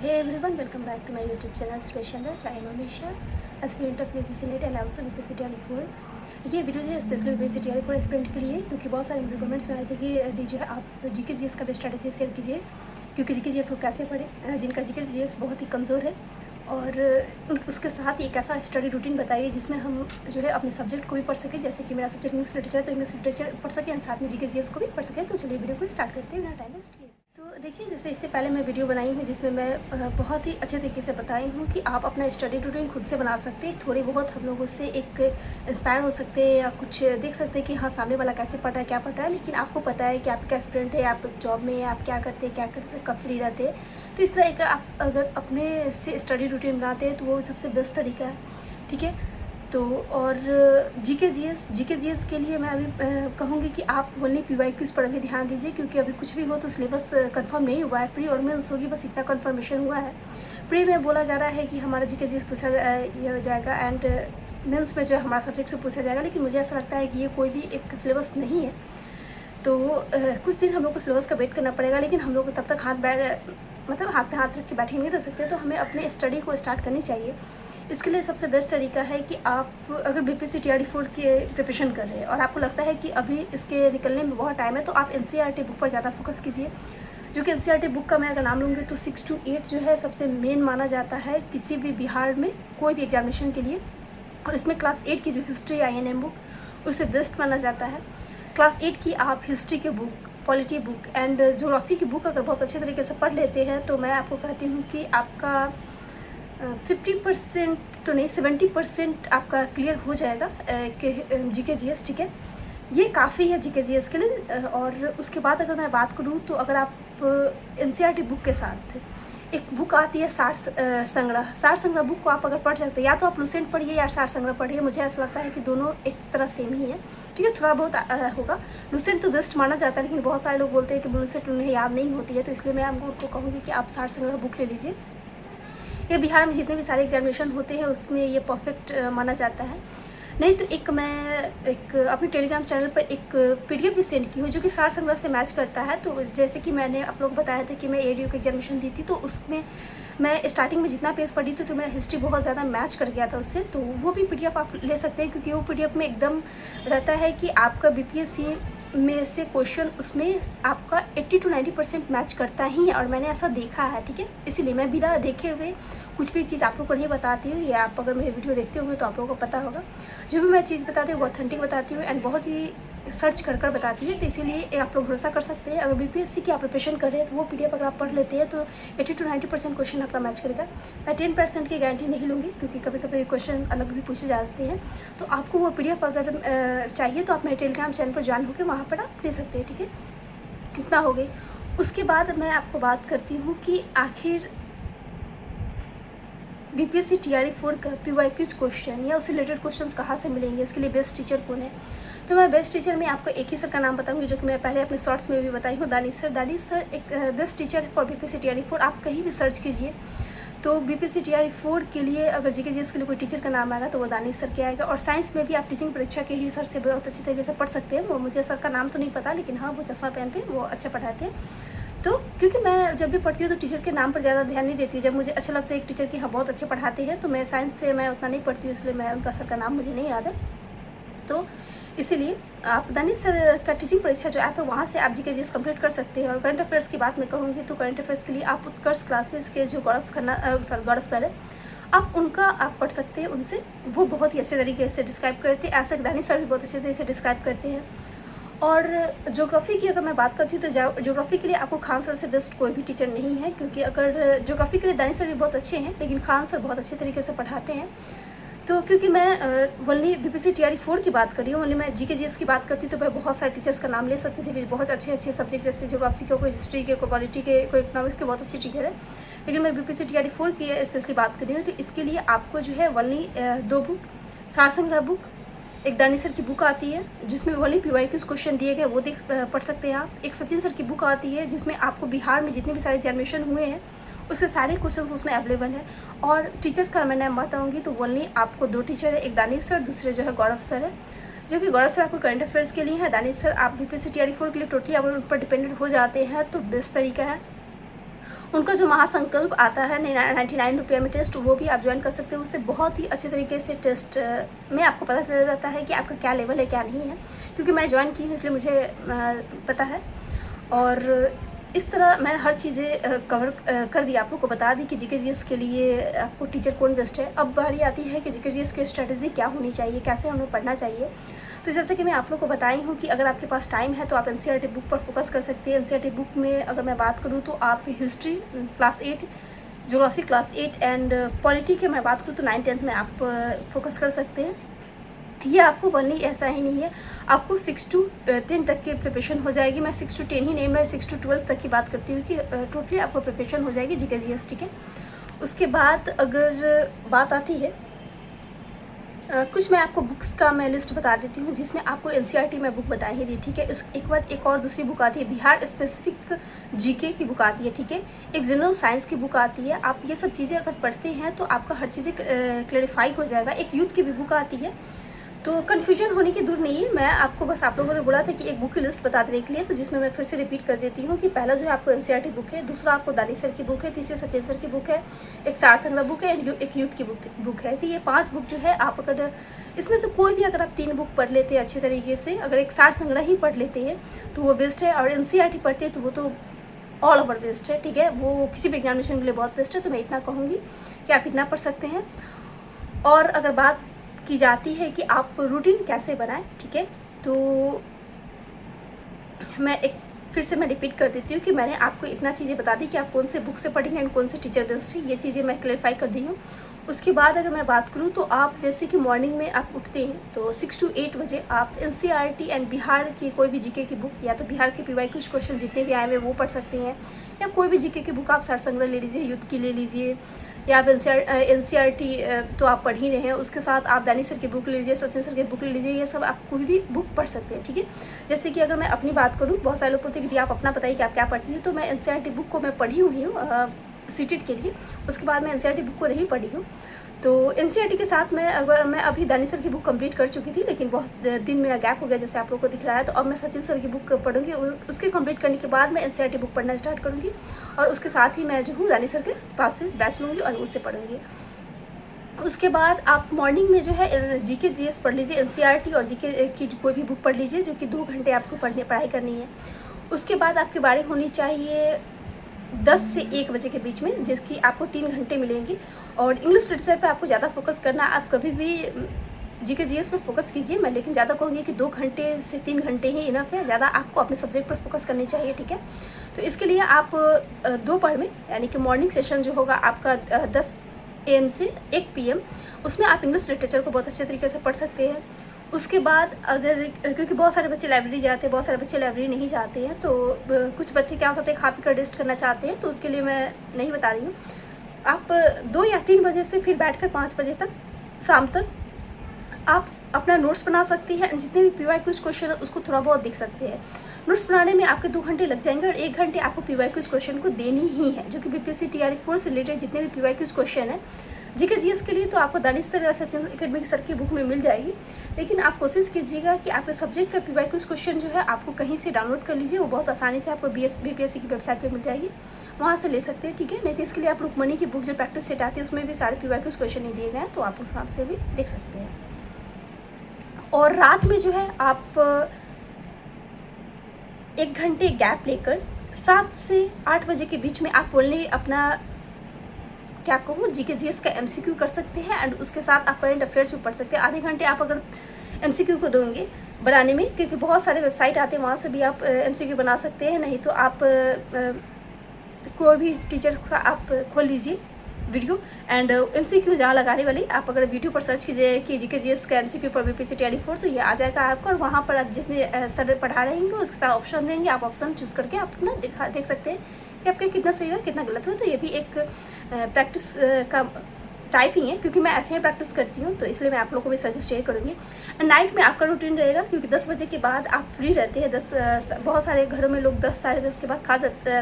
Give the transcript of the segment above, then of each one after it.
Hey everyone, welcome back to my YouTube channel Special Rich. I am Amisha, aspirant of VCC NET and also VPC TR4। ये video जो है specially VPC TR4 aspirant के लिए, क्योंकि बहुत सारे मुझे कमेंट्स में आए थे कि दीजिए आप जीके जीएस का भी स्ट्रैटेजी शेयर कीजिए, क्योंकि जीके जीएस को कैसे पढ़ें जिनका जीके जीएस बहुत ही कमज़ोर है, और उसके साथ एक ऐसा स्टडी रूटीन बताइए जिसमें हम जो है अपने सब्जेक्ट को भी पढ़ सकें। जैसे कि मेरा सब्जेक्ट इंग्लिश लिटरेचर है तो इंग्लिश लिटरेचर पढ़ सकें और साथ में जीके जीएस को भी पढ़ सकें। तो चलिए वीडियो को स्टार्ट करते हैं बिना टाइम वेस्ट किए। तो देखिए, जैसे इससे पहले मैं वीडियो बनाई हूँ जिसमें मैं बहुत ही अच्छे तरीके से बताई हूँ कि आप अपना स्टडी रूटीन खुद से बना सकते हैं। थोड़े बहुत हम लोग उससे एक इंस्पायर हो सकते हैं या कुछ देख सकते हैं कि हाँ सामने वाला कैसे पढ़ रहा है, क्या पढ़ रहा है, लेकिन आपको पता है कि आप क्या स्टूडेंट है, आप जॉब में है, आप क्या करते हैं, क्या करते कब फ्री रहते हैं। तो इस तरह एक आप अगर अपने से स्टडी रूटीन बनाते हैं तो वो सबसे बेस्ट तरीका है, ठीक है। तो और जीके जीएस के लिए मैं अभी कहूँगी कि आप ओनली PYQs पर अभी ध्यान दीजिए, क्योंकि अभी कुछ भी हो तो सिलेबस कंफर्म नहीं हुआ है। प्री और मेंस होगी, बस इतना कंफर्मेशन हुआ है। प्री में बोला जा रहा है कि हमारा जीके जीएस पूछा जाएगा एंड मेंस में जो हमारा सब्जेक्ट से पूछा जाएगा, लेकिन मुझे ऐसा लगता है कि ये कोई भी एक सिलेबस नहीं है। तो कुछ दिन हम लोग को सिलेबस का वेट करना पड़ेगा, लेकिन हम लोग को तब तक हाथ पे हाथ रख के बैठे नहीं रह सकते। तो हमें अपने स्टडी को स्टार्ट करनी चाहिए। इसके लिए सबसे बेस्ट तरीका है कि आप अगर BPSC TR4 की प्रिपरेशन कर रहे हैं और आपको लगता है कि अभी इसके निकलने में बहुत टाइम है, तो आप NCERT बुक पर ज़्यादा फोकस कीजिए। जो कि NCERT बुक का मैं अगर नाम लूँगी तो 6 to 8 जो है सबसे मेन माना जाता है किसी भी बिहार में कोई भी एग्जामिनेशन के लिए। और इसमें क्लास 8 की जो हिस्ट्री INM बुक उसे बेस्ट माना जाता है। क्लास 8 की आप हिस्ट्री की book, polity book and geography की बुक अगर बहुत अच्छे तरीके से पढ़ लेते हैं तो मैं आपको कहती हूँ कि आपका 50% तो नहीं 70% आपका क्लियर हो जाएगा कि जीके जीएस, ठीक है। ये काफ़ी है जीके जीएस के लिए। और उसके बाद अगर मैं बात करूँ तो अगर आप NCERT बुक के साथ एक बुक आती है सार संग्रह बुक को आप अगर पढ़ सकते हैं, या तो आप लुसेंट पढ़िए या सार संग्रह पढ़िए। मुझे ऐसा लगता है कि दोनों एक तरह सेम ही है, ठीक है। थोड़ा बहुत होगा, लुसेंट तो बेस्ट माना जाता है, लेकिन बहुत सारे लोग बोलते हैं कि लुसेंट उन्हें याद नहीं होती है। तो इसलिए मैं आपको उनको कहूँगी कि आप सार संग्रह बुक ले लीजिए। ये बिहार में जितने भी सारे एग्जामिनेशन होते हैं उसमें ये परफेक्ट माना जाता है। नहीं तो मैं अपने टेलीग्राम चैनल पर एक PDF भी सेंड की हूँ जो कि सार संग्रह से मैच करता है। तो जैसे कि मैंने आप लोग बताया था कि मैं ADO की एग्जामिनेशन दी थी, तो उसमें मैं स्टार्टिंग में जितना पेज पढ़ी थी तो मेरा हिस्ट्री बहुत ज़्यादा मैच कर गया था उससे। तो वो भी PDF आप ले सकते हैं, क्योंकि वो PDF में एकदम रहता है कि आपका BPSC में से क्वेश्चन उसमें आपका 80 to 90% मैच करता ही है, और मैंने ऐसा देखा है, ठीक है। इसीलिए मैं बिना देखे हुए कुछ भी चीज़ आप लोग को नहीं बताती हूँ, या आप अगर मेरे वीडियो देखते होंगे तो आप लोगों को पता होगा। जो भी मैं चीज़ बताती हूँ वो ऑथेंटिक बताती हूँ एंड बहुत ही सर्च कर बताती हूँ। तो इसीलिए आप लोग भरोसा कर सकते हैं। अगर BPSC की आप प्रिपरेशन कर रहे हैं तो वो PDF अगर आप पढ़ लेते हैं तो 80 to 90% क्वेश्चन आपका मैच करेगा। मैं 10% की गारंटी नहीं लूँगी, क्योंकि कभी कभी क्वेश्चन अलग भी पूछे जाते हैं। तो आपको वो PDF अगर चाहिए तो आप मेरे टेलीग्राम चैनल पर ज्वाइन होकर वहाँ पर आप ले सकते हैं, ठीक है। इतना हो गई। उसके बाद मैं आपको बात करती हूँ कि आखिर BPSC TR4 का PYQs क्वेश्चन या उससे रिलेटेड क्वेश्चंस कहाँ से मिलेंगे, इसके लिए बेस्ट टीचर कौन है। तो मैं बेस्ट टीचर में आपको एक ही सर का नाम बताऊंगी, जो कि मैं पहले अपने शॉर्ट्स में भी बताई हूँ, दानिश सर एक बेस्ट टीचर है फॉर BPSC TR4। आप कहीं भी सर्च कीजिए तो BPSC TR4 के लिए अगर जीके जीएस के लिए कोई टीचर का नाम आएगा तो वो दानिश सर के आएगा। और साइंस में भी आप टीचिंग परीक्षा के ही सर से बहुत अच्छी तरीके से पढ़ सकते हैं। वो मुझे सर का नाम तो नहीं पता, लेकिन हाँ वो चश्मा पहनते हैं, वो अच्छा पढ़ाते हैं। तो क्योंकि मैं जब भी पढ़ती हूँ तो टीचर के नाम पर ज़्यादा ध्यान नहीं देती हूँ। जब मुझे अच्छा लगता है एक टीचर की हाँ बहुत अच्छे पढ़ाते हैं तो मैं साइंस से मैं उतना नहीं पढ़ती हूँ, इसलिए मैं उनका सर का नाम मुझे नहीं याद है। तो इसीलिए आप दानिश सर का टीचिंग परीक्षा जो ऐप है वहाँ से आप जीके जीएस कंप्लीट कर सकते हैं। और करंट अफेयर्स की बात मैं कहूँगी तो करंट अफेयर्स के लिए आप उत्कर्ष क्लासेस के जो गौरव सर है, आप उनका आप पढ़ सकते हैं उनसे। वो बहुत ही अच्छे तरीके से डिस्क्राइब करते हैं, ऐसे दानिश सर भी बहुत अच्छे तरीके से डिस्क्राइब करते हैं। और ज्योग्राफी की अगर मैं बात करती हूँ तो ज्योग्राफी के लिए आपको खान सर से बेस्ट कोई भी टीचर नहीं है, क्योंकि अगर ज्योग्राफी के लिए दानिश सर भी बहुत अच्छे हैं, लेकिन खान सर बहुत अच्छे तरीके से पढ़ाते हैं। तो क्योंकि मैं ओनली BPSC TR4 की बात कर रही हूँ, ओनली मैं जीके जीएस की बात करती हूँ तो मैं बहुत सारे टीचर्स का नाम ले सकती थी, बहुत अच्छे सब्जेक्ट जैसे ज्योग्राफी के, कोई हिस्ट्री के, कोई पॉलिटी के, कोई इकोनॉमिक्स के बहुत अच्छे टीचर है। लेकिन मैं BPSC TR4 की स्पेशली बात कर रही हूँ। तो इसके लिए आपको जो है ओनली 2 बुक, सार संग्रह बुक, एक दानिश सर की बुक आती है जिसमें ओनली PYQs क्वेश्चन दिए गए वो पढ़ सकते हैं आप। एक सचिन सर की बुक आती है जिसमें आपको बिहार में जितने भी सारे एग्जामिनेशन हुए हैं उसके सारे क्वेश्चंस उसमें अवेलेबल है। और टीचर्स का मैं नाम बताऊंगी तो ओनली आपको 2 टीचर है, एक दानिश सर, दूसरे जो है गौरव सर है। जो कि गौरव सर आपको करंट अफेयर्स के लिए है, दानिश सर आप BPSC TR4 के लिए टोटली आप उन पर डिपेंडेंट हो जाते हैं तो बेस्ट तरीका है। उनका जो महासंकल्प आता है 99 रुपये में टेस्ट, वो भी आप ज्वाइन कर सकते हो। उससे बहुत ही अच्छे तरीके से टेस्ट में आपको पता चल जाता है कि आपका क्या लेवल है क्या नहीं है, क्योंकि मैं ज्वाइन की हूँ इसलिए मुझे पता है। और इस तरह मैं हर चीज़ें कवर कर दी, आप लोग को बता दी कि जीके जीएस के लिए आपको टीचर कौन बेस्ट है। अब बारी आती है कि जीके जीएस की स्ट्रेटजी क्या होनी चाहिए, कैसे हमें पढ़ना चाहिए। तो जैसे कि मैं आप लोग को बताई हूँ कि अगर आपके पास टाइम है तो आप एनसीईआरटी बुक पर फोकस कर सकते हैं। एनसीईआरटी बुक में अगर मैं बात करूँ तो आप history class 8, geography class 8 and polity के मैं बात करूँ तो 9-10 में आप फोकस कर सकते हैं। ये आपको वनली ऐसा ही नहीं है, आपको 6 to 10 तक की प्रिपरेशन हो जाएगी। मैं 6 to 10 ही नहीं, मैं 6 to 12 तक की बात करती हूँ कि टोटली आपको प्रिपरेशन हो जाएगी जीके जीएस, ठीक है। उसके बाद अगर बात आती है कुछ मैं आपको बुक्स का मैं लिस्ट बता देती हूँ, जिसमें आपको एनसीईआरटी में बुक बताई ही दी, ठीक है। एक बाद एक और दूसरी बुक आती है, बिहार स्पेसिफिक जीके की बुक आती है, ठीक है। एक जनरल साइंस की बुक आती है। आप ये सब चीज़ें अगर पढ़ते हैं तो आपका हर चीज़ें क्लैरिफाई हो जाएगा। एक यूथ की भी बुक आती है, तो कन्फ्यूजन होने की दूर नहीं है। मैं आपको बस आप लोगों ने बोला था कि एक बुक की लिस्ट बता देने के लिए, तो जिसमें मैं फिर से रिपीट कर देती हूँ कि पहला जो है आपको एनसीईआरटी बुक है, दूसरा आपको दानिश सर की बुक है, तीसरी सचिन सर की बुक है, एक सार संग्रह बुक है एंड एक यूथ की बुक है। तो ये 5 बुक जो है, आप अगर इसमें से कोई भी अगर आप 3 बुक पढ़ लेते हैं अच्छे तरीके से, अगर एक सार संग्रह ही पढ़ लेते हैं तो वो बेस्ट है, और एनसीईआरटी पढ़ते हैं तो वो तो ऑल ओवर बेस्ट है, ठीक है। वो किसी भी एग्जामिनेशन के लिए बहुत बेस्ट है। तो मैं इतना कहूँगी कि आप इतना पढ़ सकते हैं। और अगर बात की जाती है कि आप रूटीन कैसे बनाएं, ठीक है, तो मैं फिर से मैं रिपीट कर देती हूँ कि मैंने आपको इतना चीज़ें बता दी कि आप कौन से बुक से पढ़ेंगे एंड कौन से टीचर बेस्ट है, ये चीज़ें मैं क्लैरिफाई कर दी हूँ। उसके बाद अगर मैं बात करूँ तो आप जैसे कि मॉर्निंग में आप उठते हैं तो 6 to 8 बजे आप एनसीईआरटी एंड बिहार की कोई भी जीके की बुक, या तो बिहार के पीवाई कुछ क्वेश्चन जितने भी आए हुए वो पढ़ सकते हैं, या कोई भी जीके की बुक आप सार संग्रह ले लीजिए, यूथ की ले लीजिए, या आप एनसीईआरटी तो आप पढ़ ही रहे हैं, उसके साथ आप दानिश सर की बुक ले लीजिए, सचिन सर की बुक ले लीजिए, ये सब आप कोई भी बुक पढ़ सकते हैं, ठीक है। जैसे कि अगर मैं अपनी बात करूँ, बहुत सारे लोग बोलते हैं कि आप अपना बताइए कि आप क्या पढ़ती हैं, तो मैं एनसीईआरटी बुक को मैं पढ़ी हुई हूँ सीटेट के लिए, उसके बाद मैं एनसीईआरटी बुक को नहीं पढ़ी हूँ। तो एनसीईआरटी के साथ मैं अभी दानिश सर की बुक कंप्लीट कर चुकी थी, लेकिन बहुत दिन मेरा गैप हो गया जैसे आप लोगों को दिख रहा है। तो अब मैं सचिन सर की बुक पढ़ूंगी, उसके कंप्लीट करने के बाद मैं एनसीईआरटी बुक पढ़ना स्टार्ट करूँगी, और उसके साथ ही मैं जो हूँ दानिश सर के क्लासेस बैच लूँगी और उससे पढ़ूँगी। उसके बाद आप मॉर्निंग में जो है जीके जीएस पढ़ लीजिए, एनसीईआरटी और जीके की कोई भी बुक पढ़ लीजिए, जो कि 2 घंटे आपको पढ़ाई करनी है। उसके बाद आपकी बारी होनी चाहिए 10 से 1 बजे के बीच में, जिसकी आपको 3 घंटे मिलेंगे। और इंग्लिश लिटरेचर पे आपको ज़्यादा फोकस करना, आप कभी भी जीके जीएस पर फोकस कीजिए, मैं लेकिन ज़्यादा कहूँगी कि 2 घंटे से 3 घंटे ही इनफ है, ज़्यादा आपको अपने सब्जेक्ट पर फोकस करनी चाहिए, ठीक है। तो इसके लिए आप दोपहर में, यानी कि मॉर्निंग सेशन जो होगा आपका 10 AM से 1 PM, उसमें आप इंग्लिश लिटरेचर को बहुत अच्छे तरीके से पढ़ सकते हैं। उसके बाद अगर, क्योंकि बहुत सारे बच्चे लाइब्रेरी जाते हैं, बहुत सारे बच्चे लाइब्रेरी नहीं जाते हैं, तो कुछ बच्चे क्या करते हैं, खा पी कर रेस्ट करना चाहते हैं, तो उनके लिए मैं नहीं बता रही हूँ। आप 2 या 3 बजे से फिर बैठकर 5 बजे तक, शाम तक आप अपना नोट्स बना सकते हैं, जितने भी पीवाई क्विज क्वेश्चन है उसको थोड़ा बहुत देख सकते हैं। नोट्स बनाने में आपके 2 घंटे लग जाएंगे, और 1 घंटे आपको पीवाई क्विज क्वेश्चन को देनी ही है, जो कि बीपीएससी TRE 4 से रिलेटेड जितने भी पीवाई क्विज क्वेश्चन है। जीके जीएस के लिए तो आपको दानिश सर या सचिन एकेडमी सर की बुक में मिल जाएगी, लेकिन आप कोशिश कीजिएगा कि आपके सब्जेक्ट का पीवाई क्विज क्वेश्चन जो है आपको कहीं से डाउनलोड कर लीजिए, वो बहुत आसानी से आपको बीपीएससी की वेबसाइट पर मिल जाएगी, वहाँ से ले सकते हैं, ठीक है। नहीं तो इसके लिए आप रुकमणी की बुक जो प्रैक्टिस सेट आती है उसमें भी सारे पीवाई क्विज क्वेश्चन नहीं दिए गए हैं, तो आप उस हिसाब से भी देख सकते हैं। और रात में जो है आप 1 घंटे गैप लेकर 7 से 8 बजे के बीच में आप ओनली अपना क्या कहूँ जीके जीएस का MCQ कर सकते हैं, एंड उसके साथ आप करंट अफेयर्स भी पढ़ सकते हैं। आधे घंटे आप अगर MCQ को दोगे बनाने में, क्योंकि बहुत सारे वेबसाइट आते हैं, वहाँ से भी आप MCQ बना सकते हैं, नहीं तो आप कोई भी टीचर का आप खोल लीजिए वीडियो, एंड MCQ जहाँ लगाने वाली आप अगर वीडियो पर सर्च कीजिए कि जीके जीएस का MCQ फॉर बीपीएससी TRE 4, तो ये आ जाएगा आपको, और वहाँ पर आप जितने सर पढ़ा रहेंगे उसके साथ ऑप्शन देंगे, आप ऑप्शन चूज़ करके आप अपना देख सकते हैं कि आपका कितना सही हुआ कितना गलत हुआ। तो ये भी एक प्रैक्टिस का टाइप ही है, क्योंकि मैं ऐसे ही प्रैक्टिस करती हूँ, तो इसलिए मैं आप लोगों को भी सजेस्ट शेयर करूँगी। नाइट में आपका रूटीन रहेगा, क्योंकि 10 बजे के बाद आप फ्री रहते हैं। बहुत सारे घरों में लोग 10 साढ़े 10 के बाद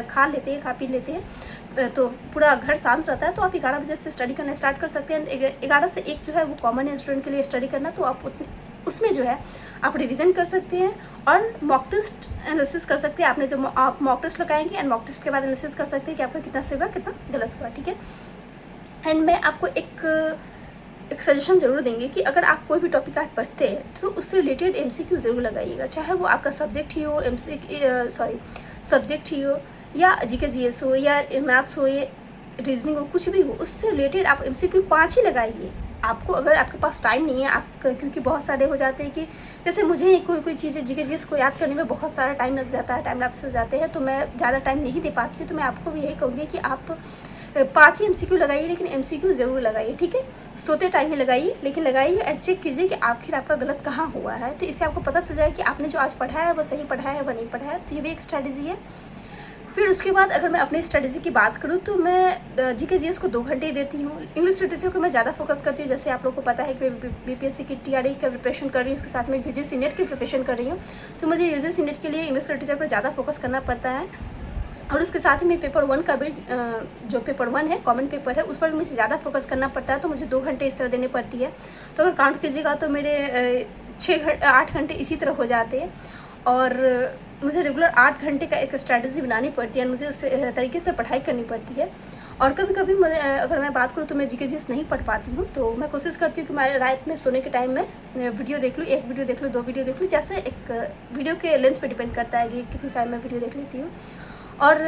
खा लेते हैं, खा पी लेते हैं, तो पूरा घर शांत रहता है। तो आप 11 बजे से स्टडी करना स्टार्ट कर सकते हैं। 11 से 1 जो है वो कॉमन है स्टूडेंट के लिए स्टडी करना, तो आप उसमें जो है आप रिवीजन कर सकते हैं और मॉक टेस्ट एनालिसिस कर सकते हैं। आपने जो आप मॉक टेस्ट लगाएंगे एंड मॉक टेस्ट के बाद एनालिसिस कर सकते हैं कि आपका कितना सही हुआ कितना गलत हुआ, ठीक है। एंड मैं आपको एक सजेशन ज़रूर देंगे कि अगर आप कोई भी टॉपिक आज पढ़ते हैं तो उससे रिलेटेड MCQ ज़रूर लगाइएगा, चाहे वो आपका सब्जेक्ट ही हो सब्जेक्ट ही हो या GK GS हो या मैथ्स हो या रीजनिंग हो, कुछ भी हो, उससे रिलेटेड आप MCQ 5 ही लगाइए। आपको अगर आपके पास टाइम नहीं है, आप क्योंकि बहुत सारे हो जाते हैं कि जैसे मुझे कोई चीज़ें GK GS को याद करने में बहुत सारा टाइम लग जाता है, टाइम लैप्स हो जाते हैं, तो मैं ज़्यादा टाइम नहीं दे पाती हूँ। तो मैं आपको भी यही कहूँगी कि आप 5 ही MCQ लगाइए, लेकिन MCQ ज़रूर लगाइए, ठीक है। सोते टाइम ही लगाइए, लेकिन लगाइए एंड चेक कीजिए कि आखिर आपका गलत कहाँ हुआ है। तो इससे आपको पता चल जाए कि आपने जो आज पढ़ा है वो सही पढ़ा है, वो नहीं पढ़ा है। तो ये भी एक स्ट्रैटेजी है। फिर उसके बाद अगर मैं अपनी स्ट्रैटेजी की बात करूँ तो मैं GK GS को 2 घंटे ही देती हूँ। इंग्लिश लिटरेचर को मैं ज़्यादा फोकस करती हूँ। जैसे आप लोगों को पता है कि BPSC की TRE का प्रिपरेशन कर रही हूँ, उसके साथ में UGC नेट की प्रिपरेशन कर रही हूँ, तो मुझे UGC नेट के लिए इंग्लिश लिटरेचर पर ज़्यादा फोकस करना पड़ता है। और उसके साथ ही मैं पेपर 1 का भी जो पेपर 1 है, कॉमन पेपर है, उस पर भी मुझे ज़्यादा फोकस करना पड़ता है, तो मुझे 2 घंटे इस तरह देने पड़ती है। तो अगर काउंट कीजिएगा तो मेरे 8 घंटे इसी तरह हो जाते हैं। और मुझे रेगुलर 8 घंटे का एक स्ट्रैटेजी बनानी पड़ती है, मुझे उस तरीके से पढ़ाई करनी पड़ती है। और कभी कभी अगर मैं बात करूँ तो मैं GK GS नहीं पढ़ पाती हूँ, तो मैं कोशिश करती हूँ कि मैं रात में सोने के टाइम में वीडियो देख लूँ, 1 वीडियो देख लूँ, 2 वीडियो देख लूँ, जैसे एक वीडियो के लेंथ पे डिपेंड करता है कि कितनी सारी मैं वीडियो देख लेती हूँ। और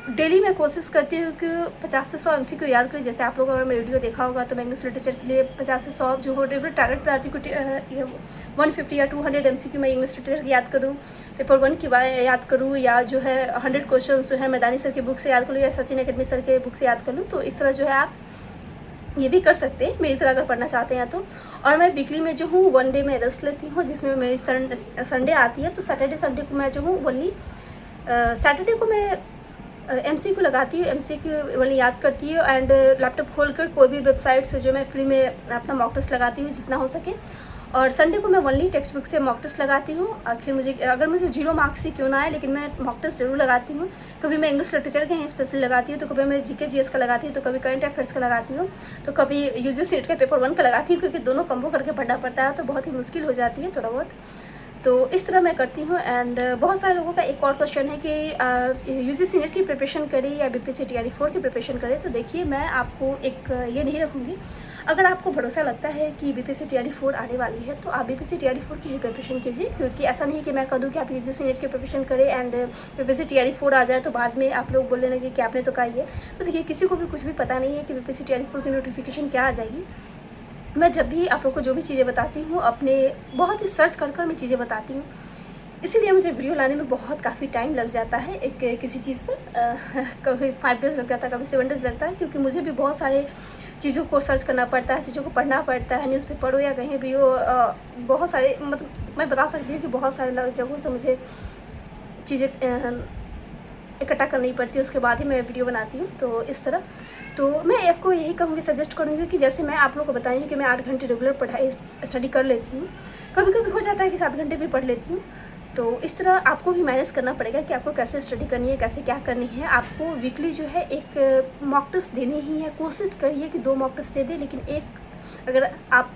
डेली मैं कोशिश करती हूँ कि 50 से 100 MCQ याद करें। जैसे आप लोगों ने मेरा वीडियो देखा होगा तो मैं इंग्लिश लिटरेचर के लिए 50 से 100 जो हो रेगुलर टारगेट पर आती हूँ, 150 या 200 MCQ मैं इंग्लिश लिटरेचर की याद करूँ, पेपर 1 की याद करूँ, या जो है 100 क्वेश्चन जो है मैदानी सर की बुक से याद कर लूँ या सचिन अकेडमी सर के बुक से याद कर लूँ। तो इस तरह जो है आप ये भी कर सकते हैं मेरी तरह अगर पढ़ना चाहते हैं तो। और मैं वीकली में जो हूँ 1 डे में रेस्ट लेती हूँ, जिसमें मेरी संडे आती है। तो सैटरडे संडे को मैं जो हूँ ओनली सैटरडे को मैं MCQ लगाती हूँ, MCQ वाली याद करती हूँ एंड लैपटॉप खोलकर कोई भी वेबसाइट से जो मैं फ्री में अपना मॉक टेस्ट लगाती हूँ जितना हो सके। और संडे को मैं ओनली टेक्स्ट बुक से मॉक टेस्ट लगाती हूँ। आखिर अगर मुझे 0 मार्क्स ही क्यों ना आए, लेकिन मैं मॉक टेस्ट जरूर लगाती हूँ। कभी मैं इंग्लिश लिटरेचर के हैं स्पेशली लगाती हूँ, तो कभी मैं GK GS का लगाती हूँ, तो कभी करंट अफेयर्स का लगाती हूँ, तो कभी UGC नेट का पेपर 1 का लगाती हूँ, क्योंकि दोनों कम्बो करके पढ़ना पड़ता है तो बहुत ही मुश्किल हो जाती है थोड़ा बहुत। तो इस तरह मैं करती हूँ। एंड बहुत सारे लोगों का एक और क्वेश्चन है कि UGC नेट की प्रिपरेशन करें या BPSC TRE 4 की प्रिपरेशन करें। तो देखिए, मैं आपको एक ये नहीं रखूँगी। अगर आपको भरोसा लगता है कि BPSC TRE 4 आने वाली है तो आप BPSC TRE 4 की ही प्रिपरेशन कीजिए, क्योंकि ऐसा नहीं कि मैं कह दूँ कि आप UGC नेट की प्रिपरेशन करें एंड BPSC TRE 4 आ जाए तो बाद में आप लोग बोलने लगे कि आपने तो कहा ही है। तो देखिए, किसी को भी कुछ भी पता नहीं है कि BPSC TRE 4 की नोटिफिकेशन क्या आ जाएगी। मैं जब भी आप लोग को जो भी चीज़ें बताती हूँ अपने बहुत ही सर्च कर मैं चीज़ें बताती हूँ, इसीलिए मुझे वीडियो लाने में काफ़ी टाइम लग जाता है एक किसी चीज़ पर। कभी 5 डेज़ लग जाता है, कभी 7 डेज़ लगता है, क्योंकि मुझे भी बहुत सारे चीज़ों को सर्च करना पड़ता है, चीज़ों को पढ़ना पड़ता है, न्यूज़पेपर हो या कहीं भी हो। बहुत सारे मतलब मैं बता सकती हूँ कि बहुत सारे जगहों से मुझे चीज़ें इकट्ठा करनी पड़ती है, उसके बाद ही मैं वीडियो बनाती हूँ। तो इस तरह तो मैं आपको यही कहूँगी, सजेस्ट करूँगी कि जैसे मैं आप लोगों को बताई हूँ कि मैं 8 घंटे रेगुलर पढ़ाई स्टडी कर लेती हूँ, कभी कभी हो जाता है कि 7 घंटे भी पढ़ लेती हूँ। तो इस तरह आपको भी मैनेज करना पड़ेगा कि आपको कैसे स्टडी करनी है, कैसे क्या करनी है। आपको वीकली जो है एक मॉक टेस्ट देनी ही है। कोशिश करिए कि 2 मॉक टेस्ट दे दें, लेकिन एक अगर आप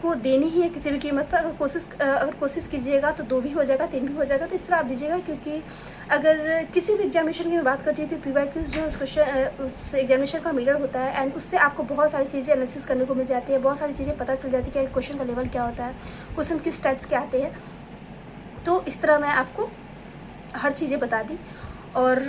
को देनी ही है किसी भी कीमत पर। अगर कोशिश कीजिएगा तो 2 भी हो जाएगा, 3 भी हो जाएगा। तो इस तरह आप दीजिएगा, क्योंकि अगर किसी भी एग्जामिनेशन की मैं बात करती हूँ तो PYQ जो उस एग्जामिनेशन का मिरर होता है एंड उससे आपको बहुत सारी चीज़ें एनालिसिस करने को मिल जाती है, बहुत सारी चीज़ें पता चल जाती है कि क्वेश्चन का लेवल क्या होता है, क्वेश्चन किस टाइप्स के आते हैं। तो इस तरह मैं आपको हर चीज़ें बता दी। और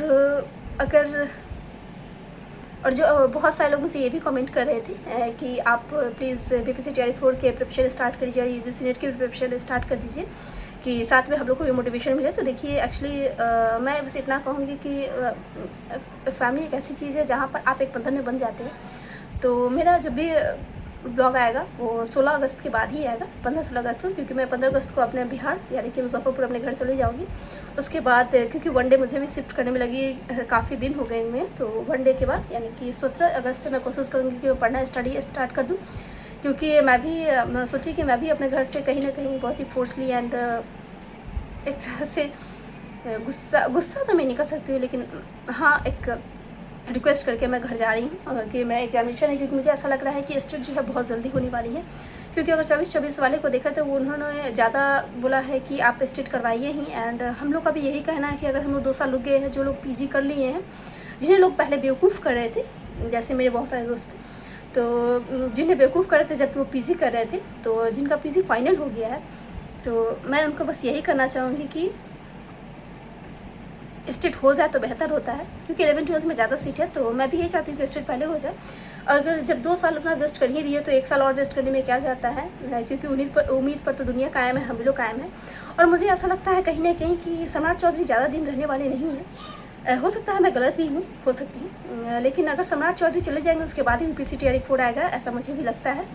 जो बहुत सारे लोग मुझे ये भी कमेंट कर रहे थे कि आप प्लीज़ BPSC TRE 4 के प्रिपरेशन स्टार्ट कर दीजिए और UGC नेट की प्रिपरेशन स्टार्ट कर दीजिए, कि साथ में हम लोग को भी मोटिवेशन मिले। तो देखिए, एक्चुअली मैं बस इतना कहूँगी कि फैमिली एक ऐसी चीज़ है जहाँ पर आप एक बंधन में बन जाते हैं। तो मेरा जब भी ब्लॉग आएगा वो 16 अगस्त के बाद ही आएगा, 15-16 अगस्त को, क्योंकि मैं 15 अगस्त को अपने बिहार यानी कि मुजफ्फरपुर अपने घर चली जाऊँगी। उसके बाद क्योंकि 1 डे मुझे भी शिफ्ट करने में लगी, काफ़ी दिन हो गए मैं, तो 1 डे के बाद यानी कि 17 अगस्त मैं कोशिश करूँगी कि मैं पढ़ना स्टडी स्टार्ट कर दूँ, क्योंकि मैं सोची कि मैं भी अपने घर से कहीं ना कहीं बहुत ही फोर्सली एंड एक तरह से गुस्सा तो मैं नहीं कर सकती हूँ, लेकिन हाँ एक रिक्वेस्ट करके मैं घर जा रही हूँ कि मेरा एग्जामिनेशन है, क्योंकि मुझे ऐसा लग रहा है कि स्टेट जो है बहुत जल्दी होने वाली है। क्योंकि अगर 24 वाले को देखा तो उन्होंने ज़्यादा बोला है कि आप स्टेट करवाइए ही। एंड हम लोग का भी यही कहना है कि अगर हम लोग 2 साल रुक गए हैं, जो लोग पीजी कर लिए हैं, जिन्हें लोग पहले बेवकूफ़ कर रहे थे, जैसे मेरे बहुत सारे दोस्त, तो जिन्हें बेवकूफ़ कर रहे थे जबकि वो पीजी कर रहे थे, तो जिनका पीजी फाइनल हो गया है, तो मैं उनको बस यही करना चाहूँगी कि स्टेट हो जाए तो बेहतर होता है। क्योंकि 11-12 में ज़्यादा सीट है, तो मैं भी यही चाहती हूँ कि स्टेट पहले हो जाए। अगर जब 2 साल अपना वेस्ट कर ही दिए तो 1 साल और वेस्ट करने में क्या जाता है, क्योंकि उम्मीद पर तो दुनिया कायम है, हम भी लोग कायम हैं। और मुझे ऐसा लगता है कहीं ना कहीं कि सम्राट चौधरी ज़्यादा दिन रहने वाले नहीं हैं। हो सकता है मैं गलत भी हूँ, हो सकती है, लेकिन अगर सम्राट चौधरी चले जाएंगे उसके बाद ही PCTR4 आएगा, ऐसा मुझे भी लगता है।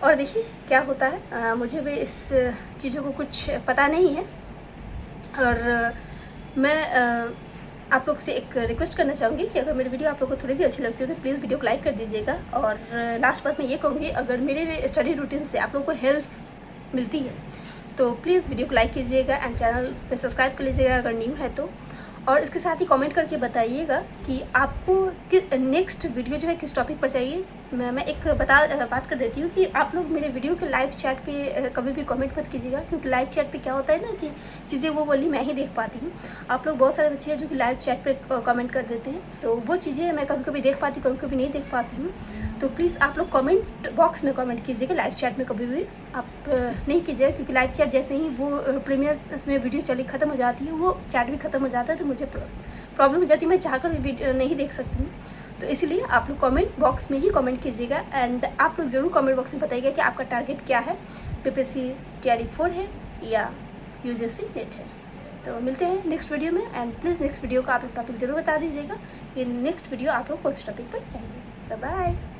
और देखिए क्या होता है, मुझे भी इस चीज़ों को कुछ पता नहीं है। और मैं आप लोग से एक रिक्वेस्ट करना चाहूँगी कि अगर मेरी वीडियो आप लोग को थोड़ी भी अच्छी लगती है तो प्लीज़ वीडियो को लाइक कर दीजिएगा। और लास्ट बात मैं ये कहूँगी, अगर मेरे स्टडी रूटीन से आप लोग को हेल्प मिलती है तो प्लीज़ वीडियो को लाइक कीजिएगा एंड चैनल पे सब्सक्राइब कर लीजिएगा अगर न्यू है तो। और इसके साथ ही कमेंट करके बताइएगा कि आपको नेक्स्ट वीडियो जो है किस टॉपिक पर चाहिए। मैं एक बात कर देती हूँ कि आप लोग मेरे वीडियो के लाइव चैट पे कभी भी कमेंट मत कीजिएगा, क्योंकि लाइव चैट पे क्या होता है ना कि चीज़ें वो बोली मैं ही देख पाती हूँ। आप लोग बहुत सारे बच्चे हैं जो कि लाइव चैट पे कमेंट कर देते हैं, तो वो चीज़ें मैं कभी कभी देख पाती, कभी कभी नहीं देख पाती हूँ। तो प्लीज़ आप लोग कमेंट बॉक्स में कमेंट कीजिएगा, लाइव चैट में कभी भी आप नहीं कीजिएगा। क्योंकि लाइव चैट जैसे ही वो प्रीमियर में वीडियो चली ख़त्म हो जाती है, वो चैट भी ख़त्म हो जाता है, तो मुझे प्रॉब्लम हो जाती है, मैं चाहकर वीडियो नहीं देख सकती हूँ। तो इसलिए आप लोग कमेंट बॉक्स में ही कमेंट कीजिएगा। एंड आप लोग ज़रूर कमेंट बॉक्स में बताइएगा कि आपका टारगेट क्या है, PPCTR4 है या UGC नेट है। तो मिलते हैं नेक्स्ट वीडियो में। एंड प्लीज़ नेक्स्ट वीडियो का आप लोग टॉपिक ज़रूर बता दीजिएगा कि नेक्स्ट वीडियो आप लोग कौन से टॉपिक पर चाहिए। Bye bye.